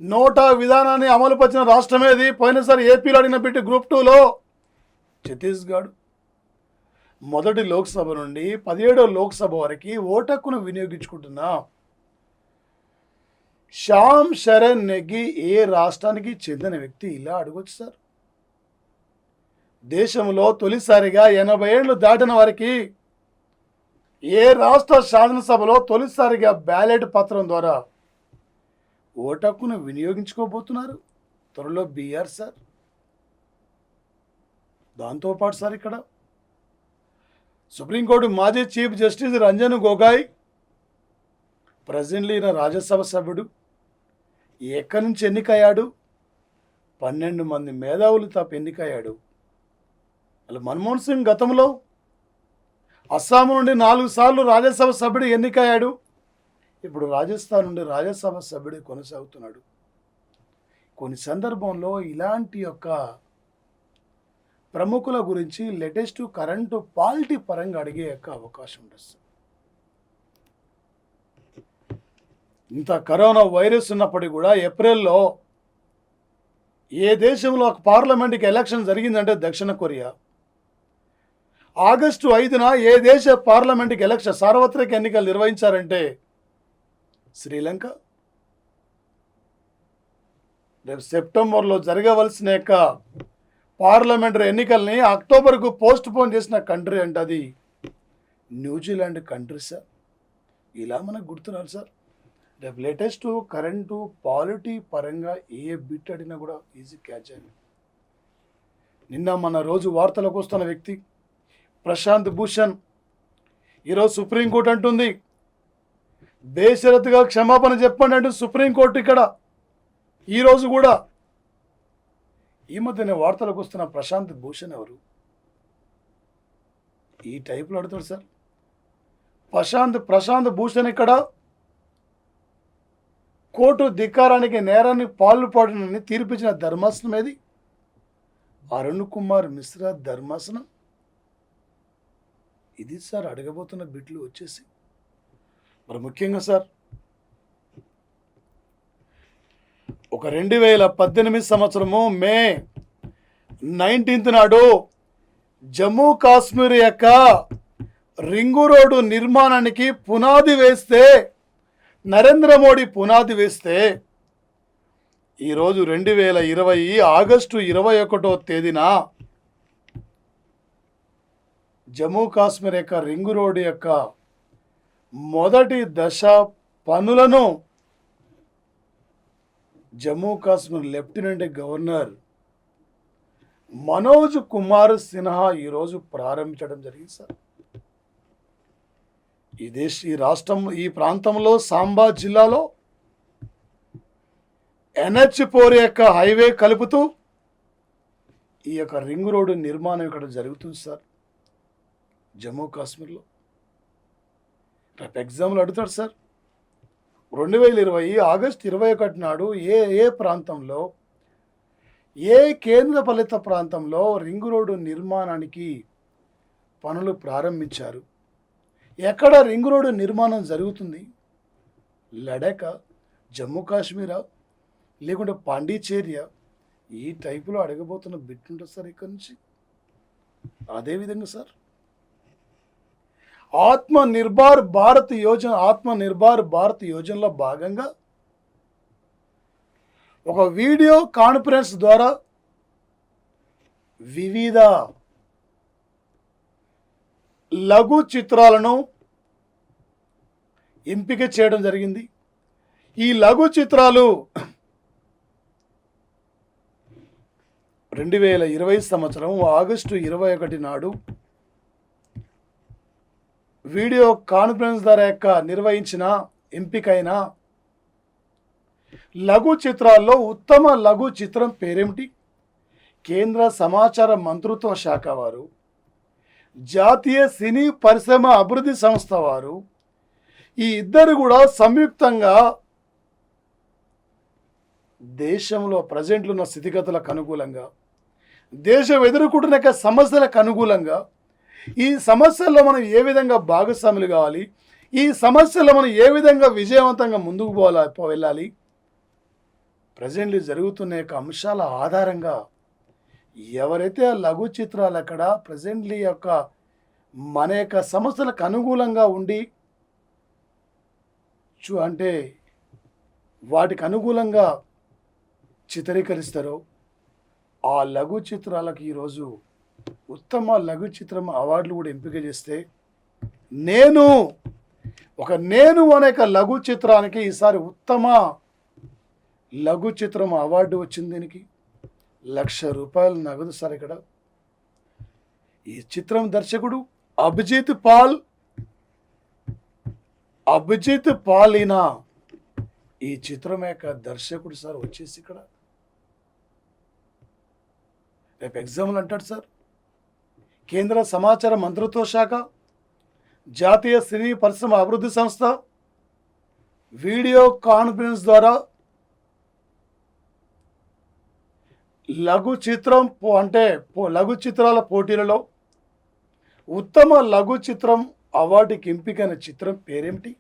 A: నోటా విధానాన్ని అమలుపరిచిన రాష్ట్రమేది. పోయినసారి ఏపీలో అడిగిన బిట్టి గ్రూప్ 2లో ఛత్తీస్గఢ్. మొదటి లోక్సభ నుండి 17వ లోక్సభ వరకు ఓటు హక్కును వినియోగించుకుంటున్న శ్యామ్ శరణ్ నెగ్గి ఏ రాష్ట్రానికి చెందిన వ్యక్తి, ఇలా అడగొచ్చు సార్. దేశంలో తొలిసారిగా 80 ఏళ్ళు దాటిన వారికి ఏ రాష్ట్ర శాసనసభలో తొలిసారిగా బ్యాలెట్ పత్రం ద్వారా ఓటు హక్కును వినియోగించుకోబోతున్నారు. త్వరలో బీహార్ సార్. దాంతోపాటు సార్ ఇక్కడ సుప్రీంకోర్టు మాజీ chief justice Ranjan Gogoi presently ఈయన రాజ్యసభ సభ్యుడు. ఎక్కడి నుంచి ఎన్నికయ్యాడు? 12 మంది మేధావులు తప్ప ఎన్నికయ్యాడు. అలా మన్మోహన్ సింగ్ గతంలో అస్సాం నుండి 4 సార్లు రాజ్యసభ సభ్యుడు ఎన్నికయ్యాడు. ఇప్పుడు రాజస్థాన్ నుండి రాజ్యసభ సభ్యుడు కొనసాగుతున్నాడు. కొన్ని సందర్భంలో ఇలాంటి యొక్క ప్రముఖుల గురించి లేటెస్ట్ కరెంటు పాలిటీ పరంగా అడిగే యొక్క అవకాశం ఉంటుంది. ఇంత కరోనా వైరస్ ఉన్నప్పటికీ కూడా ఏప్రిల్లో ఏ దేశంలో పార్లమెంట్కి ఎలక్షన్ జరిగిందంటే దక్షిణ కొరియా. ఆగస్టు 5న ఏ దేశ పార్లమెంట్కి ఎలక్షన్ సార్వత్రిక ఎన్నికలు నిర్వహించారంటే శ్రీలంక. రేపు సెప్టెంబర్లో జరగవలసిన యొక్క పార్లమెంటరీ ఎన్నికల్ని అక్టోబర్కు పోస్ట్ పోన్ చేసిన కంట్రీ అంటే అది న్యూజిలాండ్ కంట్రీ సార్. ఇలా మనకు గుర్తున్నారు సార్. రేపు లేటెస్ట్ కరెంటు పాలిటీ పరంగా ఏ బిట్ అడిగినా కూడా ఈజీ క్యాచ్ అయ్యింది. నిన్న మన రోజు వార్తలకు వస్తున్న వ్యక్తి ప్రశాంత్ భూషణ్ ఈరోజు సుప్రీంకోర్టు అంటుంది బేషరతుగా క్షమాపణ చెప్పండి అంటూ సుప్రీంకోర్టు ఇక్కడ ఈరోజు కూడా. ఈ మధ్యనే వార్తలకు వస్తున్న ప్రశాంత్ భూషణ్ ఎవరు? ఈ టైప్లో అడుగుతాడు సార్. ప్రశాంత్ భూషణ్ ఇక్కడ కోర్టు ధిక్కారానికి నేరాన్ని పాల్పడినని తీర్పిచ్చిన ధర్మాసనం ఏది? అరుణ్ కుమార్ మిశ్రా ధర్మాసనం. ఇది సార్ అడగబోతున్న బిట్లు వచ్చేసి. మరి ముఖ్యంగా సార్ ఒక 2018 సంవత్సరము మే 19 నాడు జమ్మూ కాశ్మీర్ యొక్క రింగు రోడ్డు నిర్మాణానికి పునాది వేస్తే, నరేంద్ర మోడీ పునాది వేస్తే, ఈరోజు 2020 ఆగస్టు 21వ తేదీన జమ్మూ కాశ్మీర్ యొక్క రింగు రోడ్డు యొక్క మొదటి దశ పనులను జమ్మూ కాశ్మీర్ లెఫ్టినెంట్ గవర్నర్ మనోజ్ కుమార్ సిన్హా ఈరోజు ప్రారంభించడం జరిగింది సార్. ఈ ప్రాంతంలో సాంబా జిల్లాలో NH4 యొక్క హైవే కలుపుతూ ఈ యొక్క రింగ్ రోడ్డు నిర్మాణం ఇక్కడ జరుగుతుంది సార్ జమ్మూ కాశ్మీర్లో. రేపు ఎగ్జామ్లు అడుగుతాడు సార్. 2020 ఆగస్టు 21 నాడు ఏ ప్రాంతంలో, ఏ కేంద్ర పాలిత ప్రాంతంలో రింగ్ రోడ్డు నిర్మాణానికి పనులు ప్రారంభించారు? ఎక్కడ రింగ్ రోడ్డు నిర్మాణం జరుగుతుంది? లడాఖా, జమ్మూ కాశ్మీరా, లేకుంటే పాండిచేరియా? ఈ టైపులో అడగబోతున్న బిట్ ఉంటుంది సార్ ఇక్కడ నుంచి. అదేవిధంగా సార్ ఆత్మనిర్భర్ భారత్ యోజనలో భాగంగా ఒక వీడియో కాన్ఫరెన్స్ ద్వారా వివిధ లఘు చిత్రాలను ఎంపిక చేయడం జరిగింది. ఈ లఘు చిత్రాలు 2020 సంవత్సరం ఆగస్టు 21 నాడు వీడియో కాన్ఫరెన్స్ ద్వారా నిర్వహించిన ఎంపికైన లఘు చిత్రాల్లో ఉత్తమ లఘు చిత్రం పేరేమిటి? కేంద్ర సమాచార మంత్రిత్వ శాఖ వారు, జాతీయ సినీ పరిశ్రమ అభివృద్ధి సంస్థ వారు, ఈ ఇద్దరు కూడా సంయుక్తంగా దేశంలో ప్రజెంట్లు ఉన్న స్థితిగతులకు అనుకూలంగా, దేశం ఎదుర్కొంటున్న సమస్యలకు అనుకూలంగా, ఈ సమస్యల్లో మనం ఏ విధంగా భాగస్వాములు కావాలి, ఈ సమస్యల్లో మనం ఏ విధంగా విజయవంతంగా ముందుకు వెళ్ళాలి, ప్రజెంట్లీ జరుగుతున్న యొక్క అంశాల ఆధారంగా ఎవరైతే ఆ లఘు చిత్రాలు అక్కడ ప్రజెంట్లీ యొక్క మన యొక్క సమస్యలకు అనుకూలంగా ఉండి అంటే వాటికి అనుకూలంగా చిత్రీకరిస్తారో ఆ లఘు చిత్రాలకు ఈరోజు ఉత్తమ లఘు చిత్రం అవార్డులు కూడా ఎంపిక చేస్తే నేను అనే లఘు చిత్రానికి ఈసారి ఉత్తమ లఘు చిత్రం అవార్డు వచ్చింది. దీనికి ₹1,00,000 నగదు సార్. ఇక్కడ ఈ చిత్రం దర్శకుడు అభిజిత్ పాల్ ఈయన ఈ చిత్రం యొక్క దర్శకుడు సార్ వచ్చేసి ఇక్కడ రేపు ఎగ్జామ్లు అంటాడు సార్. కేంద్ర సమాచార మంత్రిత్వ శాఖ, జాతీయ సినీ పరిశ్రమ అభివృద్ధి సంస్థ వీడియో కాన్ఫరెన్స్ ద్వారా లఘు చిత్రాల పోటీలలో ఉత్తమ లఘు చిత్రం అవార్డుకి ఎంపికైన చిత్రం పేరేమిటి?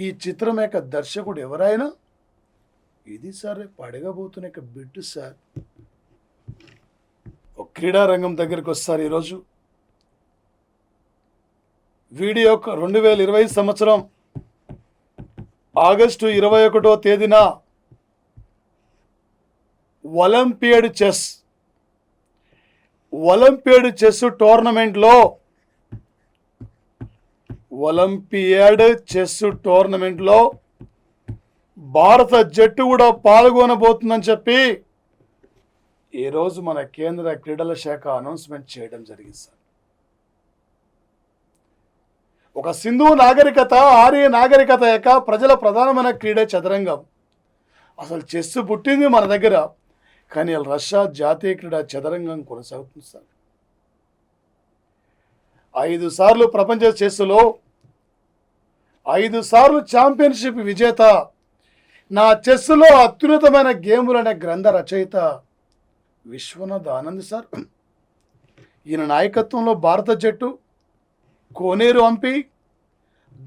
A: ఈ చిత్రం యొక్క దర్శకుడు ఎవరైనా? ఇది సార్ అడగబోతున్న యొక్క బిడ్డు సార్. క్రీడా రంగం దగ్గరికి వస్తారు. ఈరోజు వీడియో 2020 సంవత్సరం ఆగస్టు 21వ తేదీన ఒలింపియాడ్ చెస్ టోర్నమెంట్లో భారత జట్టు కూడా పాల్గొనబోతుందని చెప్పి ఈరోజు మన కేంద్ర క్రీడల శాఖ అనౌన్స్మెంట్ చేయడం జరిగింది సార్. ఒక సింధు నాగరికత, ఆర్య నాగరికత యొక్క ప్రజల ప్రధానమైన క్రీడ చదరంగం. అసలు చెస్ పుట్టింది మన దగ్గర, కానీ రష్యా జాతీయ క్రీడ చదరంగం కొనసాగుతుంది సార్. 5 సార్లు ప్రపంచ చెస్సులో 5 సార్లు ఛాంపియన్షిప్ విజేత, నా చెస్సులో అత్యున్నతమైన గేములు అనే గ్రంథ రచయిత విశ్వనాథ్ ఆనంద్ సార్. ఈయన నాయకత్వంలో భారత జట్టు కోనేరు హంపి,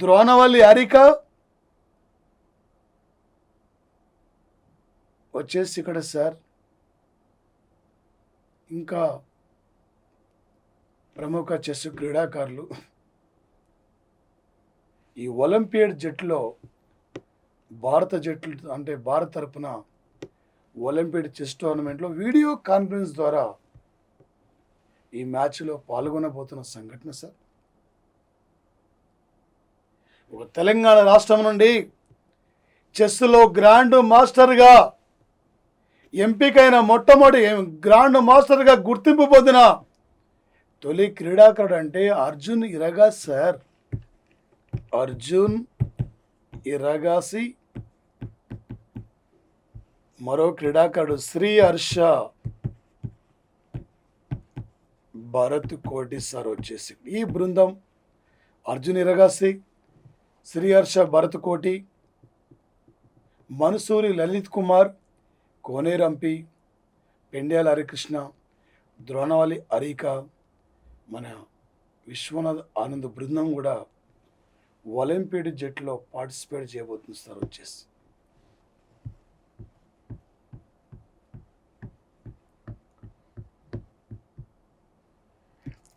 A: ద్రోణవల్లి హారిక వచ్చేసి ఇక్కడ సార్. ఇంకా ప్రముఖ చెస్ క్రీడాకారులు ఈ ఒలింపియాడ్ జట్టులో భారత తరపున ఒలింపియాడ్ చెస్ టోర్నమెంట్లో వీడియో కాన్ఫరెన్స్ ద్వారా ఈ మ్యాచ్లో పాల్గొనబోతున్న సంఘటన సార్. ఒక తెలంగాణ రాష్ట్రం నుండి చెస్లో గ్రాండ్ మాస్టర్గా ఎంపికైన గ్రాండ్ మాస్టర్గా గుర్తింపు పొందిన తొలి క్రీడాకారుడు అంటే అర్జున్ ఇరగాసి సార్. అర్జున్ ఇరగాసి. మరో క్రీడాకారుడు శ్రీహర్ష భరత్ కోటి సార్ వచ్చేసి. ఈ బృందం అర్జున్ ఇరగాసి, శ్రీహర్ష భరత్ కోటి, మన్సూరి లలిత్ కుమార్, కోనేరు హంపి, పెండ్యాల హరికృష్ణ, ద్రోణవల్లి హారిక, మన విశ్వనాథ్ ఆనంద్ బృందం కూడా ఒలింపియాడ్ జట్టులో పార్టిసిపేట్ చేయబోతుంది సార్ వచ్చేసి.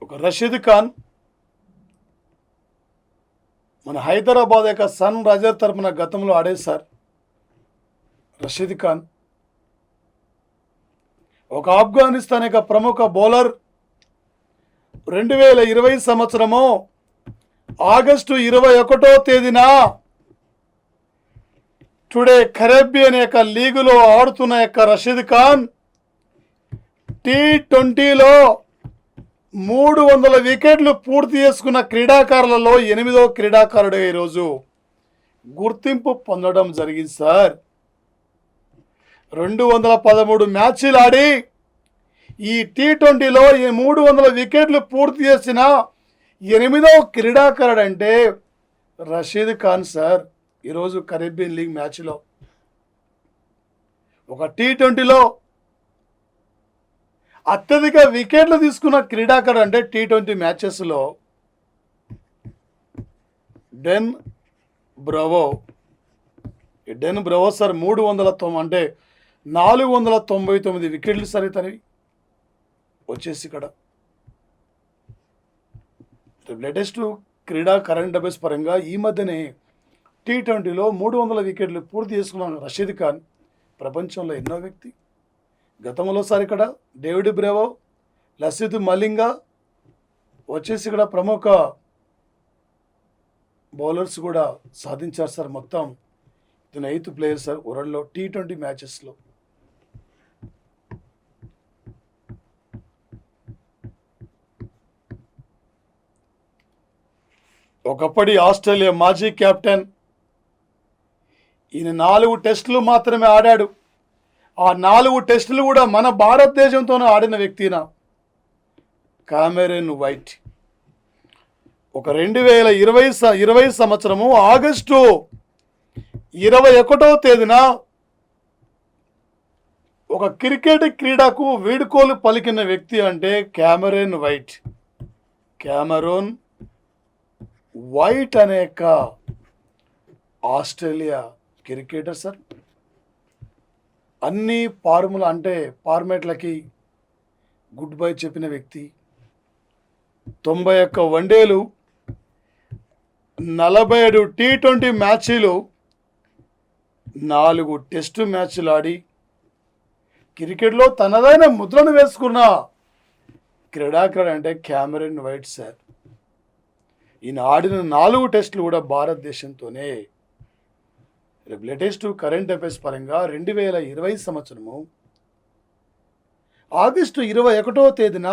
A: ఒక రషీద్ ఖాన్ మన హైదరాబాద్ యొక్క సన్ రైజర్ తరపున గతంలో ఆడేది సార్. రషీద్ ఖాన్ ఒక ఆఫ్ఘనిస్తాన్ యొక్క ప్రముఖ బౌలర్. 2020 సంవత్సరము ఆగస్టు 21వ తేదీన టుడే కరేబియన్ యొక్క లీగులో ఆడుతున్న యొక్క రషీద్ ఖాన్ T20లో 300 వికెట్లు పూర్తి చేసుకున్న క్రీడాకారులలో 8వ క్రీడాకారుడు ఈరోజు గుర్తింపు పొందడం జరిగింది సార్. 213 మ్యాచ్లు ఆడి ఈ T20లో 300 వికెట్లు పూర్తి చేసిన 8వ క్రీడాకారుడు అంటే రషీద్ ఖాన్ సార్. ఈరోజు కరేబియన్ లీగ్ మ్యాచ్లో ఒక T20లో అత్యధిక వికెట్లు తీసుకున్న క్రీడాకారుడు అంటే T20 మ్యాచెస్లో డెన్ బ్రవో సార్. 499 వికెట్లు సార్ ఇతనివి వచ్చేసి ఇక్కడ. లేటెస్ట్ క్రీడా కరెంట్ అఫైర్స్ పరంగా ఈ మధ్యనే T20లో 300 వికెట్లు పూర్తి చేసుకున్న రషీద్ ఖాన్ ప్రపంచంలో ఎన్నో వ్యక్తి. గతంలో సార్ ఇక్కడ డేవిడ్ బ్రేవో, లసిత్ మలింగా వచ్చేసి ఇక్కడ ప్రముఖ బౌలర్స్ కూడా సాధించారు సార్. మొత్తం ఇతను 8th ప్లేయర్ సార్ వరల్డ్లో T20 మ్యాచెస్లో. ఒకప్పటి ఆస్ట్రేలియా మాజీ కెప్టెన్. ఈయన 4 టెస్టులు మాత్రమే ఆడాడు. ఆ 4 టెస్టులు కూడా మన భారతదేశంతోనే ఆడిన వ్యక్తిన కామెరూన్ వైట్. ఒక 2020 సంవత్సరము ఆగస్టు 21వ తేదీన ఒక క్రికెట్ క్రీడకు వీడ్కోలు పలికిన వ్యక్తి అంటే కామెరూన్ వైట్ అనే ఆస్ట్రేలియా క్రికెటర్ సార్. అన్ని ఫార్మేట్లకి గుడ్ బై చెప్పిన వ్యక్తి. 91 వన్డేలు, 47 T20 మ్యాచ్లు, 4 టెస్టు మ్యాచ్లు ఆడి క్రికెట్లో తనదైన ముద్రను వేసుకున్న క్రీడాకారుడు అంటే క్యామరన్ వైట్ సార్. ఈయన ఆడిన 4 టెస్టులు కూడా భారతదేశంతోనే. రేపు లేటెస్ట్ కరెంట్ అఫైర్స్ పరంగా 2020 సంవత్సరము ఆగస్టు 21వ తేదీన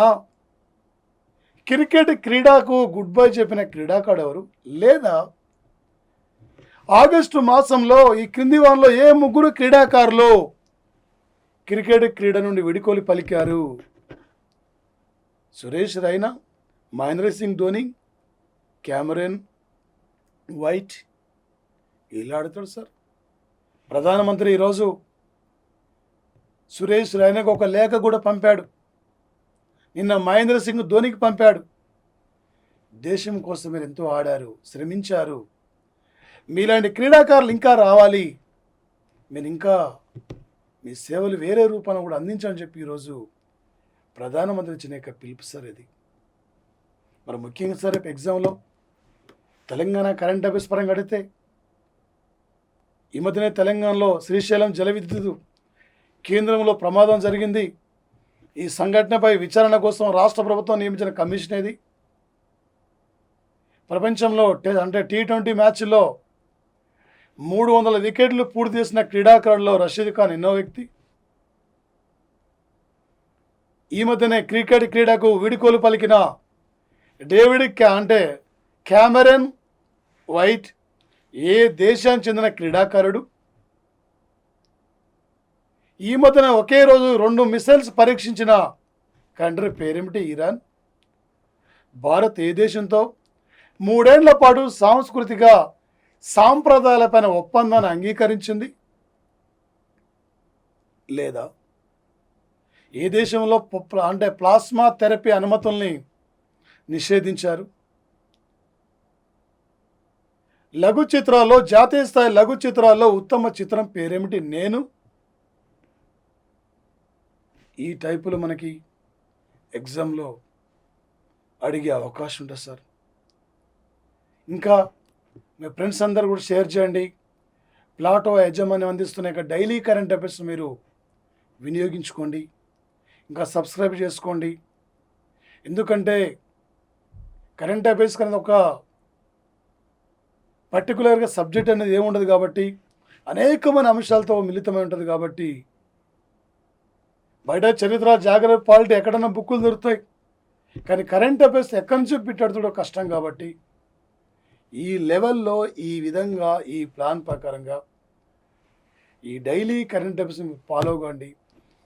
A: క్రికెట్ క్రీడకు గుడ్ బై చెప్పిన క్రీడాకారుడు ఎవరు, లేదా ఆగస్టు మాసంలో ఈ క్రింది వారంలో ఏ 3 క్రీడాకారులు క్రికెట్ క్రీడ నుండి విడుకోలు పలికారు? Suresh Raina, Mahendra Singh Dhoni, Cameron White. ఇలా ఆడుతాడు సార్. ప్రధానమంత్రి ఈరోజు సురేష్ రైనాకు ఒక లేఖ కూడా పంపాడు. నిన్న మహేంద్ర సింగ్ ధోనికి పంపాడు. దేశం కోసం మీరు ఎంతో ఆడారు, శ్రమించారు. మీలాంటి క్రీడాకారులు ఇంకా రావాలి. మీరు ఇంకా మీ సేవలు వేరే రూపాన కూడా అందించాలని చెప్పి ఈరోజు ప్రధానమంత్రి ఇచ్చిన యొక్క పిలుపు సార్ ఇది. మరి ముఖ్యంగా సార్ రేపు ఎగ్జామ్లో తెలంగాణ కరెంట్ అఫైర్స్ పరంగా అడిగితే ఈ మధ్యనే తెలంగాణలో శ్రీశైలం జల విద్యుత్ కేంద్రంలో ప్రమాదం జరిగింది. ఈ సంఘటనపై విచారణ కోసం రాష్ట్ర ప్రభుత్వం నియమించిన కమిషన్ ఏది? ప్రపంచంలో అంటే T20 మ్యాచ్లో 300 వికెట్లు పూర్తి చేసిన క్రీడాకారుల్లో రషీద్ ఖాన్ ఎన్నో వ్యక్తి? ఈ మధ్యనే క్రికెట్ క్రీడకు వీడుకోలు పలికిన క్యామరన్ వైట్ ఏ దేశానికి చెందిన క్రీడాకారుడు? ఈ మధ్యన ఒకే రోజు 2 మిసైల్స్ పరీక్షించిన కంట్రీ పేరేమిటి? ఇరాన్. భారత్ ఏ దేశంతో 3 ఏళ్ల పాటు సాంస్కృతిక సాంప్రదాయాలపైన ఒప్పందాన్ని అంగీకరించింది? లేదా ఏ దేశంలో ప్లాస్మా థెరపీ అనుమతుల్ని నిషేధించారు? లఘు చిత్రాల్లో జాతీయ స్థాయి లఘు చిత్రాల్లో ఉత్తమ చిత్రం పేరేమిటి? నేను. ఈ టైపులో మనకి ఎగ్జామ్లో అడిగే అవకాశం ఉంటుంది సార్. ఇంకా మీ ఫ్రెండ్స్ అందరూ కూడా షేర్ చేయండి. ప్లాటో యజమాని అందిస్తున్న డైలీ కరెంట్ అఫైర్స్ మీరు వినియోగించుకోండి. ఇంకా సబ్స్క్రైబ్ చేసుకోండి. ఎందుకంటే కరెంట్ అఫైర్స్ అనేది ఒక పర్టికులర్గా సబ్జెక్ట్ అనేది ఏముండదు కాబట్టి అనేకమైన అంశాలతో మిళితమై ఉంటుంది కాబట్టి బయట చరిత్ర, జాగ్రత్త, పాలిటీ ఎక్కడన్నా బుక్కులు దొరుకుతాయి. కానీ కరెంట్ అఫైర్స్ ఎక్కడి నుంచి పెట్టాడుతో కష్టం కాబట్టి ఈ లెవెల్లో ఈ విధంగా ఈ ప్లాన్ ప్రకారంగా ఈ డైలీ కరెంట్ అఫైర్స్ ఫాలో కాండి.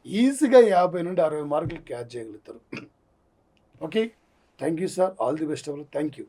A: ఈజీగా 50 నుండి 60 మార్కులు క్యాచ్ చేయగలుగుతారు. Okay, thank you sir. All the best. Thank you.